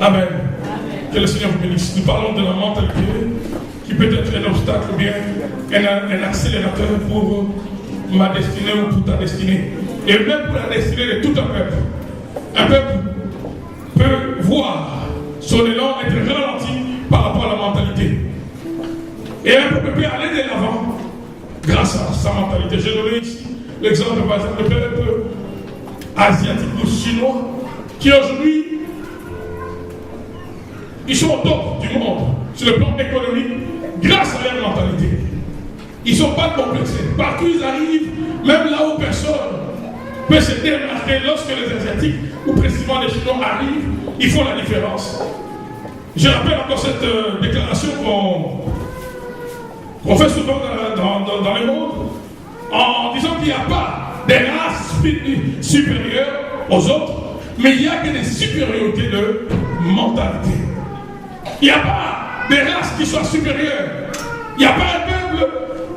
Amen. Que le Seigneur vous bénisse. Nous parlons de la mentalité qui peut être un obstacle ou bien un accélérateur pour ma destinée ou pour ta destinée. Et même pour la destinée de tout un peuple. Un peuple peut voir son élan être ralenti par rapport à la mentalité. Et un peuple peut aller de l'avant grâce à sa mentalité. J'ai donné ici l'exemple par exemple de peuple asiatique ou chinois qui aujourd'hui ils sont au top du monde sur le plan économique grâce à leur mentalité. Ils ne sont pas complexés. Partout ils arrivent, même là où personne peut se démarquer, lorsque les Asiatiques ou précisément les Chinois arrivent, ils font la différence. Je rappelle encore cette déclaration qu'on fait souvent dans le monde en disant qu'il n'y a pas des races supérieures aux autres, mais il y a que des supériorités de mentalité. Il n'y a pas des races qui soient supérieures. Il n'y a pas un peuple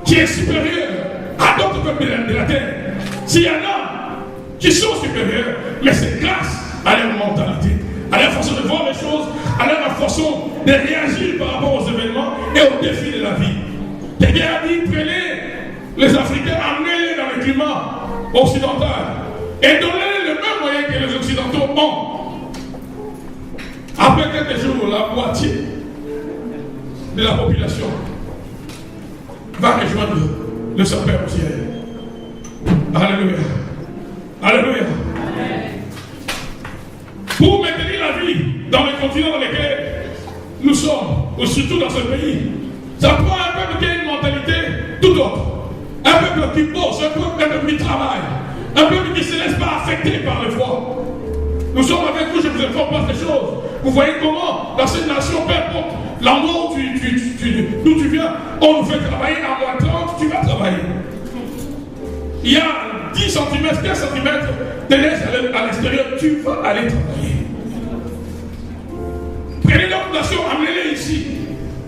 qui est supérieur à d'autres peuples de la terre. S'il y en a qui sont supérieurs, mais c'est grâce à leur mentalité, à leur façon de voir les choses, à leur façon de réagir par rapport aux événements et aux défis de la vie. Quelqu'un a dit, prenez les Africains, amenez-les dans le climat occidental et donnez-les le même moyen que les Occidentaux ont. Après quelques jours, la moitié de la population va rejoindre le Saint-Père au ciel. Alléluia. Alléluia. Pour maintenir la vie dans les continents dans lesquels nous sommes, ou surtout dans ce pays, ça prend un peuple qui a une mentalité tout autre. Un peuple qui bosse, un peuple qui travaille, un peuple qui ne se laisse pas affecter par le froid. Nous sommes avec vous, je vous informe pas des choses. Vous voyez comment, dans cette nation, peu importe l'endroit d'où tu viens, on nous fait travailler à moins 30, tu vas travailler. Il y a 10 cm, 15 cm de neige à l'extérieur, tu vas aller travailler. Prenez notre nation, amenez-les ici.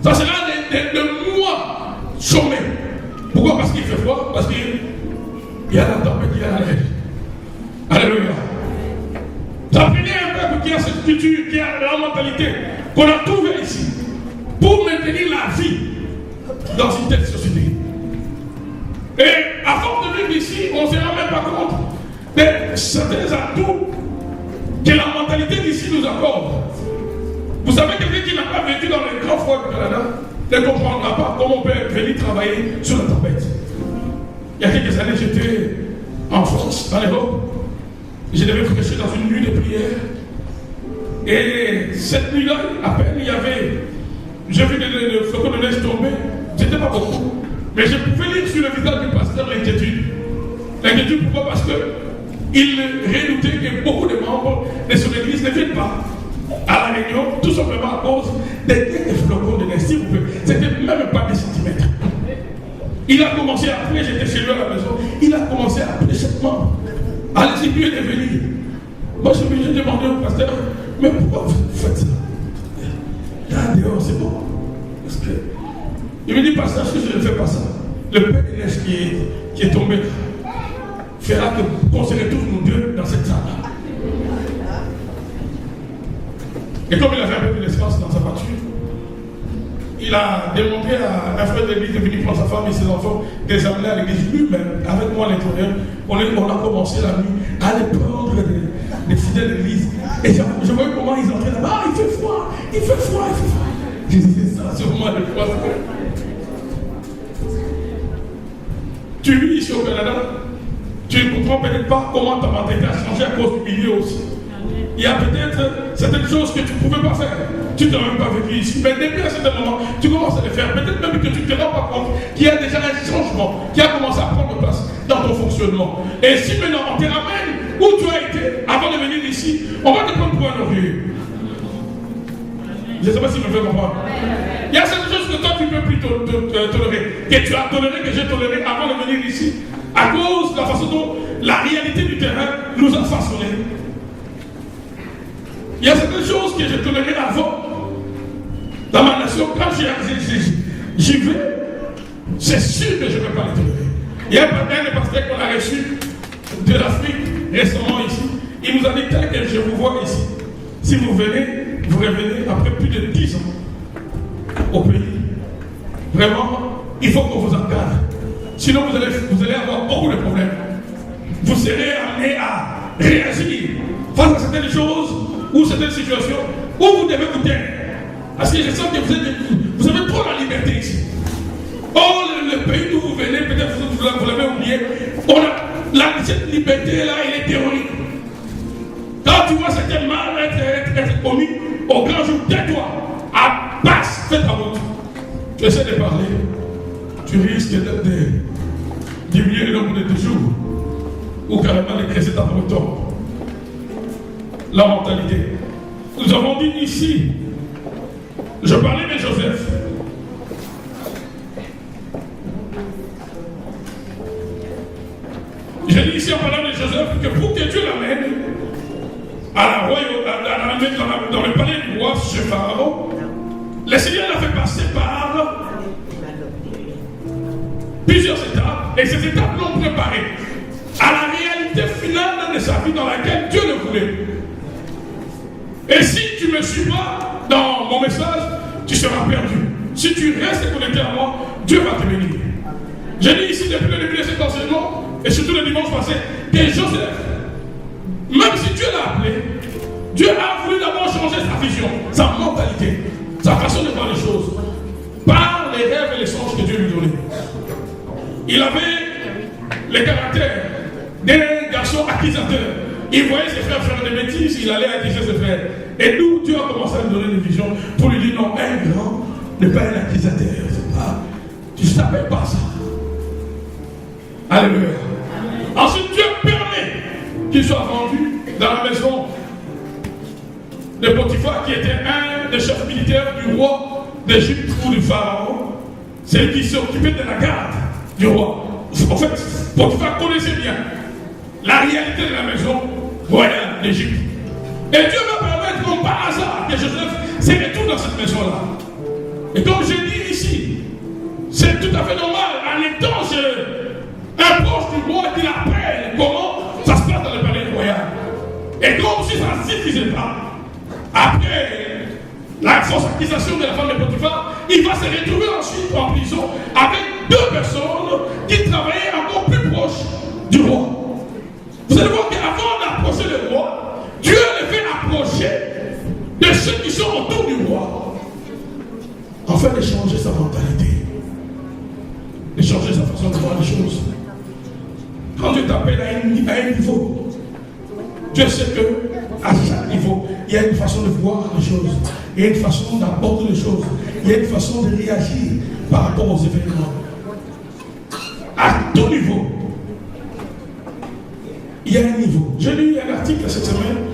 Ça sera de mois chômés. Pourquoi? Parce qu'il fait froid, parce qu'il y a la tempête, il y a la neige. Alléluia. Ça prenait un peuple qui a cette culture, qui a la mentalité qu'on a trouvée ici pour maintenir la vie dans une telle société. Et à force de vivre ici, on ne se rend même pas compte de certains atouts que la mentalité d'ici nous accorde. Vous savez, quelqu'un qui n'a pas vécu dans les grands froids du Canada ne comprendra pas comment on peut venir travailler sur la tempête. Il y a quelques années, j'étais en France, en Europe. Je devais prêcher dans une nuit de prière. Et cette nuit-là, à peine il y avait. J'ai vu des flocons de neige tomber. C'était pas beaucoup. Mais je pouvais lire sur le visage du pasteur l'inquiétude. L'inquiétude, pourquoi? Parce qu'il redoutait que beaucoup de membres de son église ne viennent pas à la réunion, tout simplement à cause des flocons de neige. S'il vous plaît, c'était même pas des centimètres. Il a commencé à appeler, j'étais chez lui à la maison, il a commencé à appeler chaque membre. Allez-y, lui est venu. Moi, j'ai demandé au pasteur, mais pourquoi vous faites ça? Là, dehors, c'est bon. Parce que, il me dit, pasteur, si je ne fais pas ça, le peu de neige qui est tombé fera qu'on se retrouve nous deux dans cette salle-là. Et comme il avait un peu d'espace dans sa voiture, il a demandé à un frère de l'église de venir prendre sa femme et ses enfants, de les amener à l'église. Lui-même, avec moi à l'intérieur, on a commencé la nuit à aller prendre des fidèles de l'église. Et je voyais comment ils entraient là-bas. Ah, il fait froid, il fait froid, il fait froid. Je disais ça, c'est vraiment le froid. Tu vis ici au Canada, tu ne comprends peut-être pas comment ta mentalité a changé à cause du milieu aussi. Il y a peut-être certaines choses que tu ne pouvais pas faire. Tu n'as même pas vécu ici. Mais depuis un certain moment, tu commences à les faire. Peut-être même que tu ne te rends pas compte qu'il y a déjà un changement qui a commencé à prendre place dans ton fonctionnement. Et si maintenant on te ramène où tu as été avant de venir ici, on va te prendre pour un orgueilleux. Je ne sais pas si je me fais comprendre. Il y a certaines choses que toi tu ne peux plus tolérer. Que tu as toléré, que j'ai toléré avant de venir ici. À cause de la façon dont la réalité du terrain nous a façonnés. Il y a certaines choses que j'ai tolérées avant. Dans ma nation, quand j'y vais, c'est sûr que je ne vais pas les tolérer. Il y a un pasteur qu'on a reçu de l'Afrique récemment ici. Il nous a dit tel que je vous vois ici. Si vous venez, vous revenez après plus de 10 ans au pays. Vraiment, il faut qu'on vous encadre. Sinon, vous allez avoir beaucoup de problèmes. Vous serez amené à réagir face à certaines choses ou certaines situations où vous devez vous taire. Parce que je sens que vous avez trop la liberté ici. Or, le pays d'où vous venez, peut-être vous l'avez oublié, cette liberté-là, elle est théorique. Quand tu vois certains mal être commis, au grand jour, tais-toi, passe, fais ta route. Tu essaies de parler, tu risques de diminuer le nombre de tes jours, ou carrément de créer ta breton. La mentalité. Nous avons dit ici, je parlais de Joseph. J'ai dit ici en parlant de Joseph que pour que Dieu l'amène dans le palais du roi chez Pharaon, le Seigneur l'a fait passer par plusieurs étapes, et ces étapes l'ont préparé à la réalité finale de sa vie dans laquelle Dieu le voulait. Et si tu ne me suis pas dans mon message, tu seras perdu. Si tu restes connecté à moi, Dieu va te bénir. J'ai dit ici depuis le début de cet enseignement, et surtout le dimanche passé, que Joseph, même si Dieu l'a appelé, Dieu a voulu d'abord changer sa vision, sa mentalité, sa façon de voir les choses, par les rêves et les songes que Dieu lui donnait. Il avait le caractère d'un garçon accusateur. Il voyait ses frères faire des bêtises, il allait accuser ses frères. Et nous, Dieu a commencé à lui donner une vision pour lui dire non, un grand n'est pas un accusateur. Tu ne savais pas ça. Alléluia. Ensuite, Dieu permet qu'il soit vendu dans la maison de Potiphar, qui était un des chefs militaires du roi d'Égypte ou du Pharaon. C'est lui qui s'occupait de la garde du roi. En fait, Potiphar connaissait bien la réalité de la maison royale d'Égypte. Et Dieu va permettre, comme par hasard, que Joseph se retrouve dans cette maison-là. Et comme je dis ici, c'est tout à fait normal, en étant un proche du roi qui l'appelle comment ça se passe dans le palais royal. Et comme si ça ne suffisait pas, après la fausse accusation de la femme de Potiphar, il va se retrouver ensuite en prison avec deux personnes qui travaillaient encore plus proches du roi. Vous allez voir qu'avant d'approcher le roi, Dieu le fait approcher de ceux qui sont autour du roi, afin de changer sa mentalité, de changer sa façon de voir les choses. Quand Dieu t'appelle à un niveau, Dieu sait qu'à chaque niveau, il y a une façon de voir les choses, il y a une façon d'aborder les choses, il y a une façon de réagir par rapport aux événements. À tout niveau, il y a un niveau. J'ai lu un article cette semaine